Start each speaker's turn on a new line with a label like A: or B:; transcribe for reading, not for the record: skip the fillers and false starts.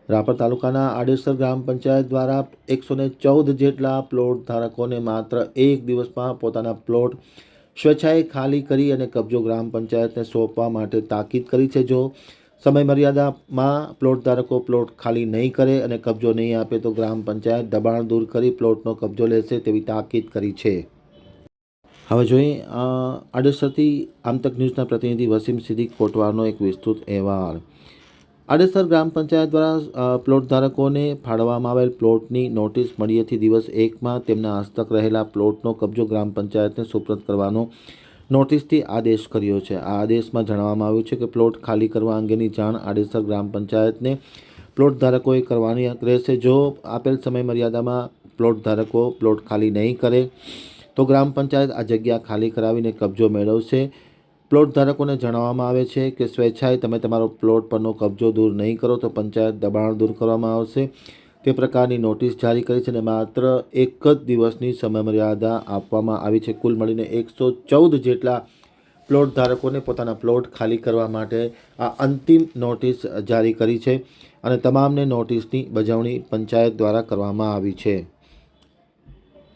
A: રાપર તાલુકાના આડેસર ગ્રામ પંચાયત દ્વારા 114 જેટલા પ્લોટ ધારકોને માત્ર એક દિવસમાં પોતાના પ્લોટ સ્વેચ્છાએ ખાલી કરી અને કબજો ગ્રામ પંચાયતને સોંપવા માટે તાકીદ કરી છે। જો સમય મર્યાદામાં પ્લોટ ધારકો પ્લોટ ખાલી નહીં કરે અને કબજો નહીં આપે તો ગ્રામ પંચાયત દબાણ દૂર કરી પ્લોટનો કબજો લેશે તેવી તાકીદ કરી છે। હવે જોઈએ આડેસરથી આમતક ન્યૂઝના પ્રતિનિધિ વસીમ સિદ્દીક કોટવારનો એક વિસ્તૃત અહેવાલ। આડેસર ગ્રામ પંચાયત દ્વારા પ્લોટ ધારકોને ફાળવવામાં આવેલ પ્લોટની નોટિસ મળ્યેથી દિવસ 1માં તેમના હસ્તક રહેલા પ્લોટનો કબજો ગ્રામ પંચાયતને સુપ્રત કરવાનો નોટિસથી આદેશ કર્યો છે। આ આદેશમાં જણાવવામાં આવ્યું છે કે પ્લોટ ખાલી કરવા અંગેની જાણ આડેસર ગ્રામ પંચાયતને પ્લોટ ધારકોએ કરવાની રહેશે। જો આપેલ સમય મર્યાદામાં પ્લોટ ધારકો પ્લોટ ખાલી નહીં કરે તો ગ્રામ પંચાયત આ જગ્યા ખાલી કરાવીને કબજો મેળવશે। પ્લોટ ધારકોને જણાવવામાં આવે છે કે સ્વેચ્છાએ તમે તમારો પ્લોટ પરનો કબજો દૂર નહીં કરો તો પંચાયત દબાણ દૂર કરવામાં આવશે તે પ્રકારની નોટિસ જારી કરી છે અને માત્ર એક જ દિવસની સમયમર્યાદા આપવામાં આવી છે। કુલ મળીને 114 જેટલા પ્લોટ ધારકોને પોતાના પ્લોટ ખાલી કરવા માટે આ અંતિમ નોટિસ જારી કરી છે અને તમામને નોટિસની બજાવણી પંચાયત દ્વારા કરવામાં આવી છે।